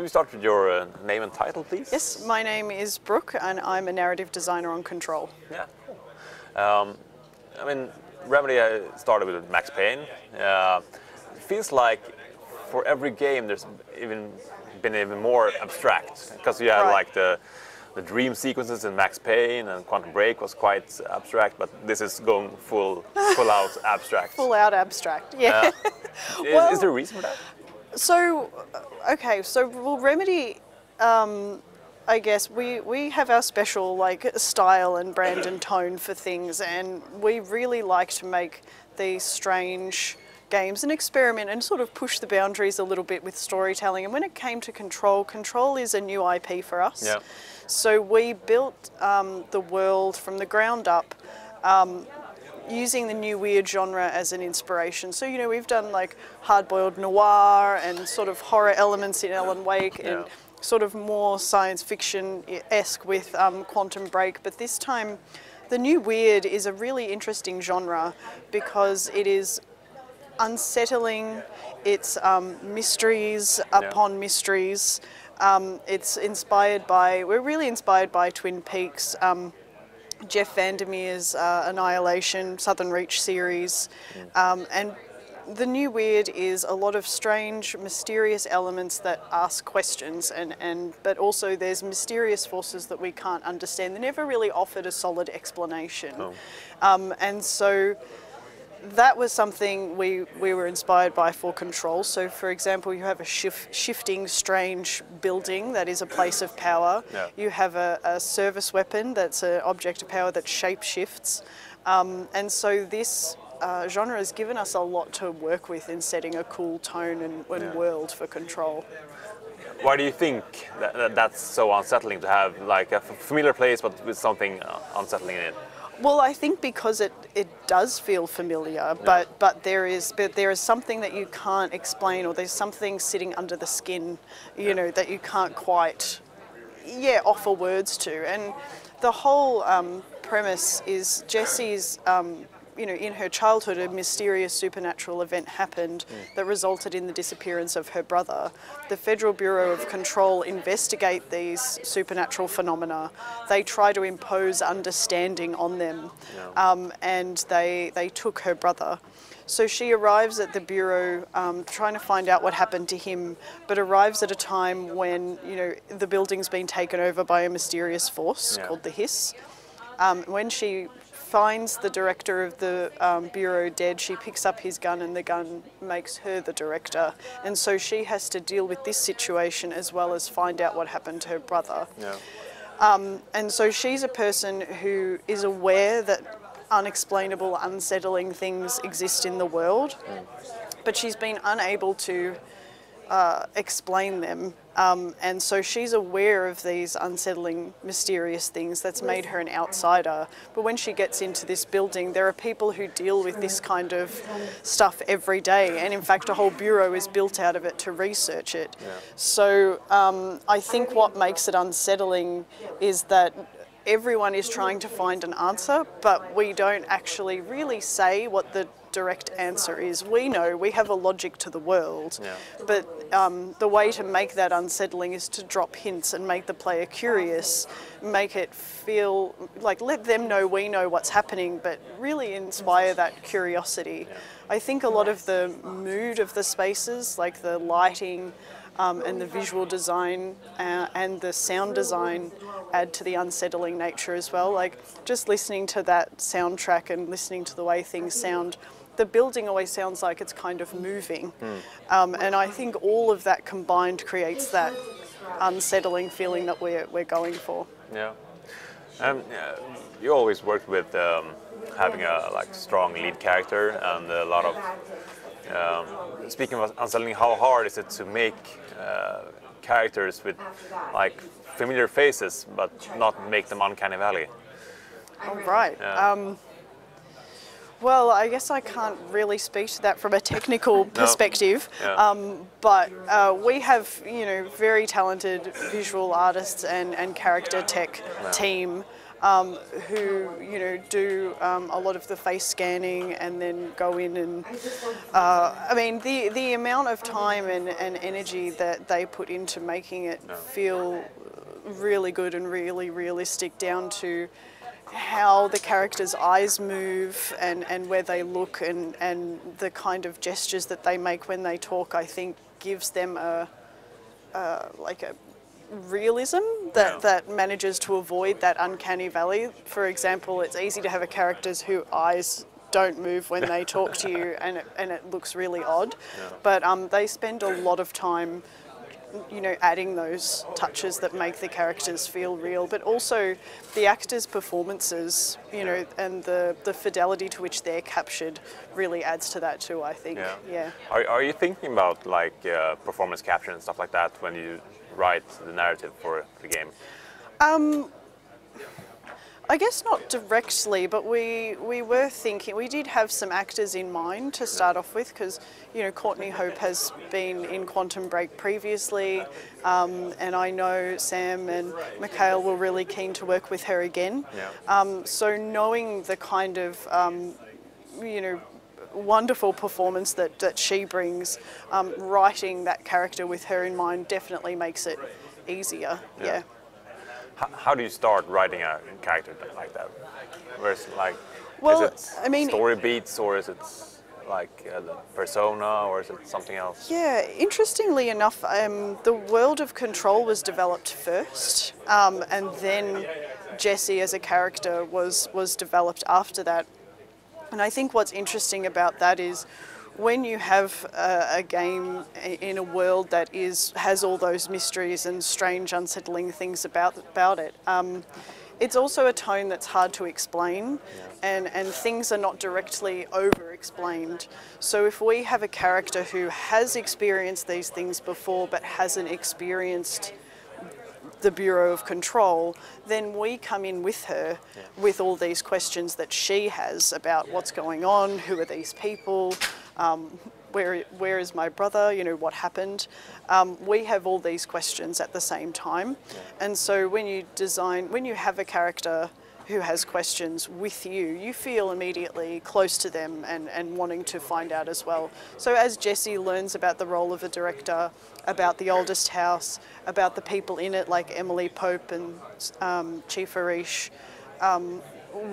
we start with your name and title, please? Yes, my name is Brooke and I'm a narrative designer on Control. Yeah, cool. I mean, Remedy started with Max Payne. It feels like for every game there's been even more abstract, because you have like the dream sequences in Max Payne, and Quantum Break was quite abstract, but this is going full out abstract. Full out abstract, yeah. Is there a reason for that? So, okay, so well, Remedy, I guess we have our special like style and brand and tone for things, and we really like to make these strange games and experiment and sort of push the boundaries a little bit with storytelling. And when it came to Control is a new IP for us. Yeah. So we built the world from the ground up, using the new weird genre as an inspiration. So, you know, we've done like hard-boiled noir and sort of horror elements in Alan Wake, and sort of more science fiction-esque with Quantum Break. But this time, the new weird is a really interesting genre because it is unsettling, it's mysteries upon mysteries. It's inspired by, we're really inspired by Twin Peaks, Jeff Vandermeer's Annihilation, Southern Reach series, and the new weird is a lot of strange, mysterious elements that ask questions, but also there's mysterious forces that we can't understand. They're never really offered a solid explanation, and so that was something we were inspired by for Control. So, for example, you have a shifting, strange building that is a place of power. Yeah. You have a service weapon that's an object of power that shape-shifts. And so this genre has given us a lot to work with in setting a cool tone and world for Control. Why do you think that's so unsettling to have like a familiar place but with something unsettling in it? Well, I think because it does feel familiar, but there is something that you can't explain, or there's something sitting under the skin, you know, that you can't quite, offer words to. And the whole premise is Jessie's, you know, in her childhood, a mysterious supernatural event happened that resulted in the disappearance of her brother. The Federal Bureau of Control investigate these supernatural phenomena. They try to impose understanding on them, and they took her brother. So she arrives at the Bureau trying to find out what happened to him, but arrives at a time when, you know, the building's been taken over by a mysterious force called the Hiss. When she finds the director of the Bureau dead, she picks up his gun and the gun makes her the director. And so she has to deal with this situation as well as find out what happened to her brother. Yeah. And so she's a person who is aware that unexplainable, unsettling things exist in the world, but she's been unable to explain them. And so she's aware of these unsettling, mysterious things. That's made her an outsider. But when she gets into this building, there are people who deal with this kind of stuff every day. And in fact, a whole bureau is built out of it to research it. Yeah. So I think what makes it unsettling is that everyone is trying to find an answer, but we don't actually really say what the direct answer is. We know, we have a logic to the world, but the way to make that unsettling is to drop hints and make the player curious, make it feel like, let them know we know what's happening, but really inspire that curiosity. I think a lot of the mood of the spaces, like the lighting and the visual design and the sound design, add to the unsettling nature as well. Like just listening to that soundtrack and listening to the way things sound, the building always sounds like it's kind of moving. And I think all of that combined creates that unsettling feeling that we're going for. Yeah. You always worked with having a strong lead character and a lot of speaking of unsettling, how hard is it to make characters with like familiar faces but not make them uncanny valley? All right. Yeah. Well, I guess I can't really speak to that from a technical perspective, but we have, you know, very talented visual artists and character tech team who do a lot of the face scanning and then go in and I mean the amount of time and energy that they put into making it feel really good and really realistic, down to how the characters' eyes move and where they look and the kind of gestures that they make when they talk, I think gives them a realism that manages to avoid that uncanny valley. For example, it's easy to have characters whose eyes don't move when they talk to you, and it looks really odd. But they spend a lot of time, adding those touches that make the characters feel real, but also the actors' performances, and the fidelity to which they're captured really adds to that too, I think. Yeah. Are you thinking about like performance capture and stuff like that when you write the narrative for the game? I guess not directly, but we were thinking, we did have some actors in mind to start off with, because Courtney Hope has been in Quantum Break previously, and I know Sam and Mikhail were really keen to work with her again. So knowing the kind of wonderful performance that she brings, writing that character with her in mind definitely makes it easier. How do you start writing a character like that? Where's like, well, is it story beats, or is it like the persona, or is it something else? Yeah, interestingly enough, the world of Control was developed first, and then Jessie as a character was developed after that. And I think what's interesting about that is when you have a game in a world that has all those mysteries and strange, unsettling things about it, it's also a tone that's hard to explain, and things are not directly over-explained. So if we have a character who has experienced these things before but hasn't experienced the Bureau of Control, then we come in with her with all these questions that she has about what's going on, who are these people, where is my brother, what happened. We have all these questions at the same time, and so when you have a character who has questions with you, you feel immediately close to them and wanting to find out as well. So as Jessie learns about the role of a director, about the oldest house, about the people in it like Emily Pope and Chief Arish,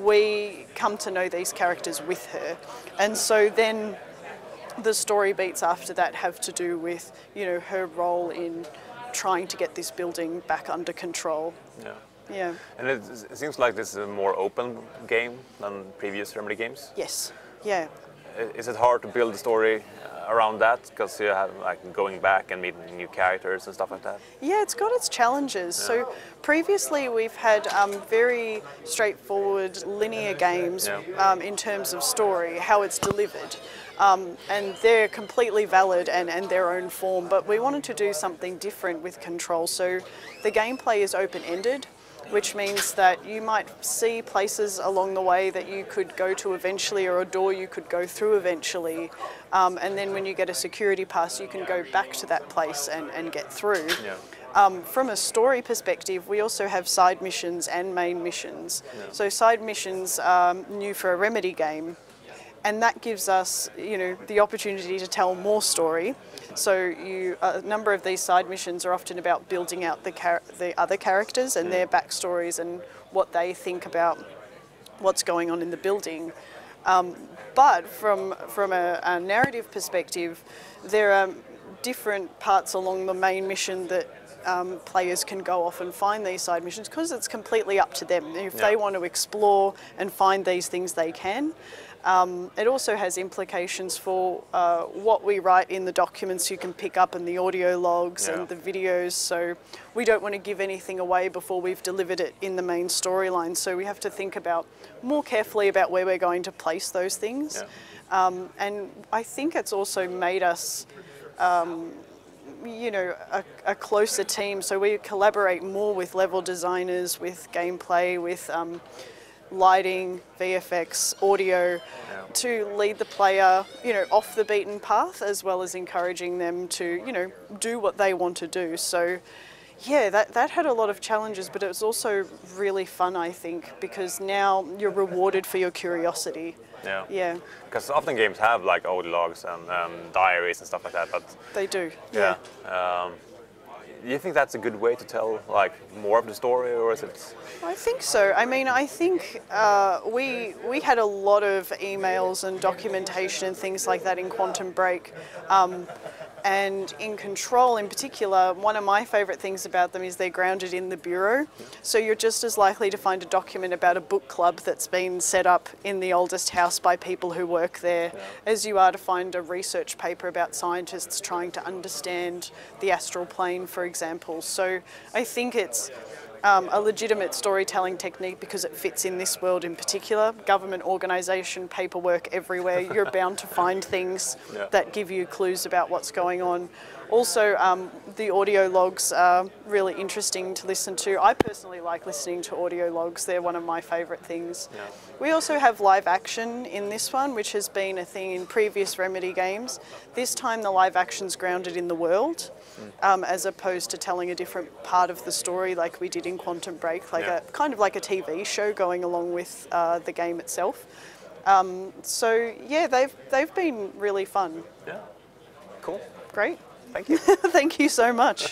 we come to know these characters with her. And so then the story beats after that have to do with, her role in trying to get this building back under control. Yeah. And it seems like this is a more open game than previous Remedy games. Yes. Yeah. Is it hard to build a story around that, because you have like going back and meeting new characters and stuff like that? Yeah, it's got its challenges. So previously we've had very straightforward linear games in terms of story, how it's delivered. And they're completely valid and their own form, but we wanted to do something different with Control. So the gameplay is open-ended, which means that you might see places along the way that you could go to eventually, or a door you could go through eventually, and then when you get a security pass you can go back to that place and get through. From a story perspective, we also have side missions and main missions. So side missions are new for a Remedy game, and that gives us, the opportunity to tell more story. So a number of these side missions are often about building out the other characters and their backstories and what they think about what's going on in the building. But from a narrative perspective, there are different parts along the main mission that players can go off and find these side missions, because it's completely up to them. If they want to explore and find these things, they can. It also has implications for what we write in the documents you can pick up, and the audio logs and the videos. So we don't want to give anything away before we've delivered it in the main storyline. So we have to think more carefully about where we're going to place those things. And I think it's also made us a closer team. So we collaborate more with level designers, with gameplay, with lighting, VFX, audio, to lead the player, off the beaten path, as well as encouraging them to, do what they want to do. So, Yeah, that had a lot of challenges, but it was also really fun, I think, because now you're rewarded for your curiosity. Yeah. Yeah. Because often games have like audio logs and diaries and stuff like that, but They do. yeah. Do you think that's a good way to tell like more of the story, or is it? I think so. I mean, I think we had a lot of emails and documentation and things like that in Quantum Break. And in Control in particular, one of my favourite things about them is they're grounded in the bureau. So you're just as likely to find a document about a book club that's been set up in the oldest house by people who work there as you are to find a research paper about scientists trying to understand the astral plane, for example. So I think it's a legitimate storytelling technique because it fits in this world in particular. Government organisation, paperwork everywhere. You're bound to find things that give you clues about what's going on. Also, the audio logs are really interesting to listen to. I personally like listening to audio logs. They're one of my favourite things. Yeah. We also have live action in this one, which has been a thing in previous Remedy games. This time the live action's grounded in the world, as opposed to telling a different part of the story like we did in Quantum Break, like a kind of like a TV show going along with the game itself. So yeah, they've been really fun. Yeah, cool. Great. Thank you. Thank you so much.